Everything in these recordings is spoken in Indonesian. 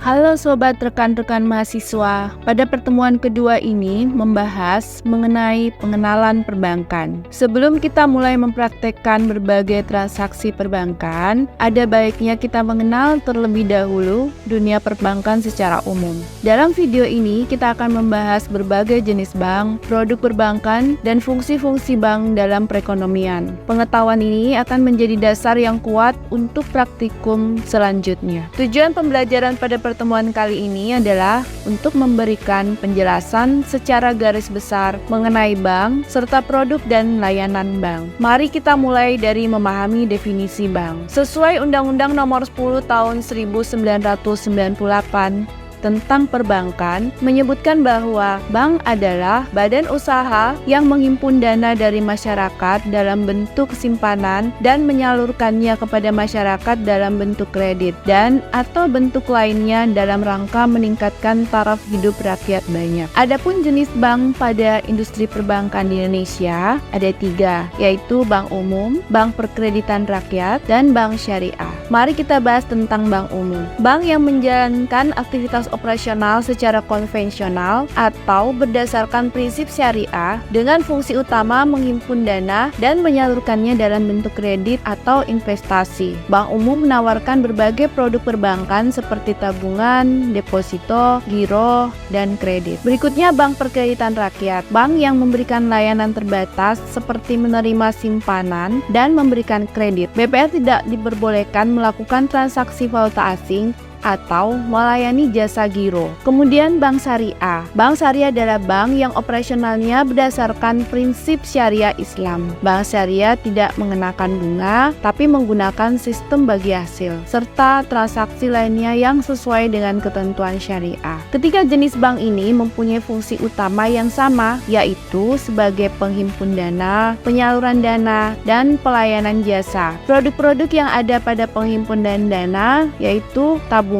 Halo sobat rekan-rekan mahasiswa, pada pertemuan kedua ini membahas mengenai pengenalan perbankan. Sebelum kita mulai mempraktekkan berbagai transaksi perbankan, ada baiknya kita mengenal terlebih dahulu dunia perbankan secara umum. Dalam video ini kita akan membahas berbagai jenis bank, produk perbankan, dan fungsi-fungsi bank dalam perekonomian. Pengetahuan ini akan menjadi dasar yang kuat untuk praktikum selanjutnya. Tujuan pembelajaran pada pertemuan kali ini adalah untuk memberikan penjelasan secara garis besar mengenai bank serta produk dan layanan bank. Mari kita mulai dari memahami definisi bank. Sesuai Undang-Undang Nomor 10 Tahun 1998 tentang perbankan menyebutkan bahwa bank adalah badan usaha yang menghimpun dana dari masyarakat dalam bentuk simpanan dan menyalurkannya kepada masyarakat dalam bentuk kredit dan atau bentuk lainnya dalam rangka meningkatkan taraf hidup rakyat banyak. Adapun jenis bank pada industri perbankan di Indonesia ada 3, yaitu bank umum, bank perkreditan rakyat, dan bank syariah. Mari kita bahas tentang bank umum. Bank yang menjalankan aktivitas operasional secara konvensional atau berdasarkan prinsip syariah dengan fungsi utama menghimpun dana dan menyalurkannya dalam bentuk kredit atau investasi. Bank umum menawarkan berbagai produk perbankan seperti tabungan, deposito, giro, dan kredit. Berikutnya bank perkreditan rakyat, bank yang memberikan layanan terbatas seperti menerima simpanan dan memberikan kredit. BPR tidak diperbolehkan melakukan transaksi valuta asing atau melayani jasa giro. Kemudian bank syariah. Bank syariah adalah bank yang operasionalnya berdasarkan prinsip syariah Islam. Bank syariah tidak mengenakan bunga, tapi menggunakan sistem bagi hasil, serta transaksi lainnya yang sesuai dengan ketentuan syariah. Ketiga jenis bank ini mempunyai fungsi utama yang sama, yaitu sebagai penghimpun dana, penyaluran dana, dan pelayanan jasa. Produk-produk yang ada pada penghimpunan dana yaitu tabungan.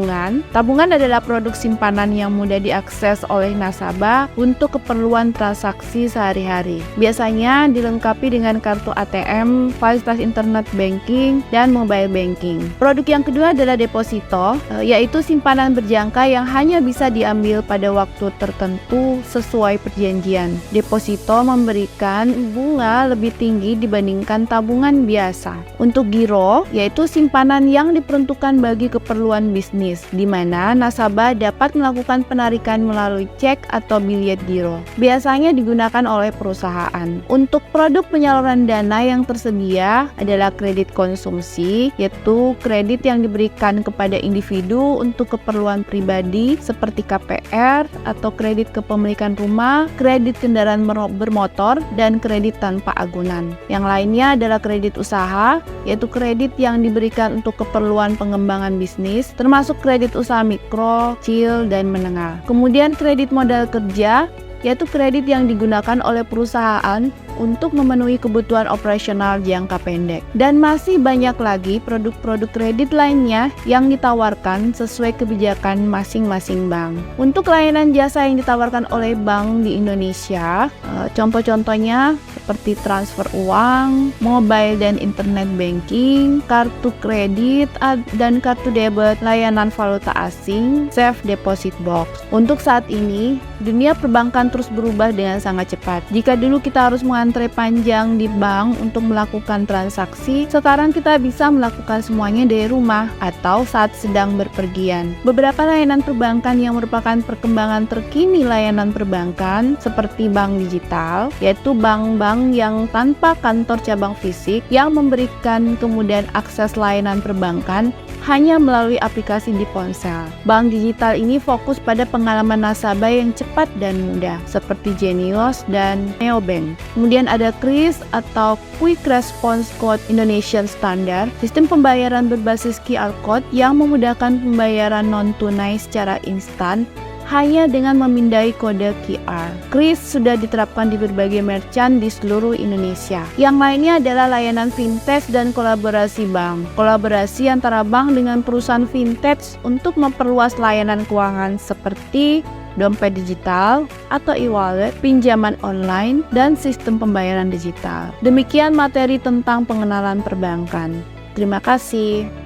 Tabungan adalah produk simpanan yang mudah diakses oleh nasabah untuk keperluan transaksi sehari-hari. Biasanya dilengkapi dengan kartu ATM, fasilitas internet banking, dan mobile banking. Produk yang kedua adalah deposito, yaitu simpanan berjangka yang hanya bisa diambil pada waktu tertentu sesuai perjanjian. Deposito memberikan bunga lebih tinggi dibandingkan tabungan biasa. Untuk giro, yaitu simpanan yang diperuntukkan bagi keperluan bisnis, di mana nasabah dapat melakukan penarikan melalui cek atau biljet giro. Biasanya digunakan oleh perusahaan. Untuk produk penyaluran dana yang tersedia adalah kredit konsumsi, yaitu kredit yang diberikan kepada individu untuk keperluan pribadi seperti KPR atau kredit kepemilikan rumah, kredit kendaraan bermotor, dan kredit tanpa agunan. Yang lainnya adalah kredit usaha, yaitu kredit yang diberikan untuk keperluan pengembangan bisnis, termasuk kredit usaha mikro, kecil, dan menengah. Kemudian kredit modal kerja, yaitu kredit yang digunakan oleh perusahaan untuk memenuhi kebutuhan operasional jangka pendek. Dan masih banyak lagi produk-produk kredit lainnya yang ditawarkan sesuai kebijakan masing-masing bank. Untuk layanan jasa yang ditawarkan oleh bank di Indonesia, contoh-contohnya seperti transfer uang, mobile dan internet banking, kartu kredit dan kartu debit, layanan valuta asing, safe deposit box. Untuk saat ini, dunia perbankan terus berubah dengan sangat cepat. Jika dulu kita harus mengantre panjang di bank untuk melakukan transaksi, sekarang kita bisa melakukan semuanya dari rumah atau saat sedang berpergian. Beberapa layanan perbankan yang merupakan perkembangan terkini layanan perbankan seperti bank digital, yaitu bank-bank yang tanpa kantor cabang fisik yang memberikan kemudahan akses layanan perbankan hanya melalui aplikasi di ponsel. Bank digital ini fokus pada pengalaman nasabah yang cepat dan mudah, seperti Genius dan Neobank. Kemudian ada KRIS atau Quick Response Code Indonesian Standard, sistem pembayaran berbasis QR Code yang memudahkan pembayaran non-tunai secara instan hanya dengan memindai kode QR. KRIS sudah diterapkan di berbagai merchant di seluruh Indonesia. Yang lainnya adalah layanan fintech dan kolaborasi bank. Kolaborasi antara bank dengan perusahaan fintech untuk memperluas layanan keuangan seperti dompet digital atau e-wallet, pinjaman online, dan sistem pembayaran digital. Demikian materi tentang pengenalan perbankan. Terima kasih.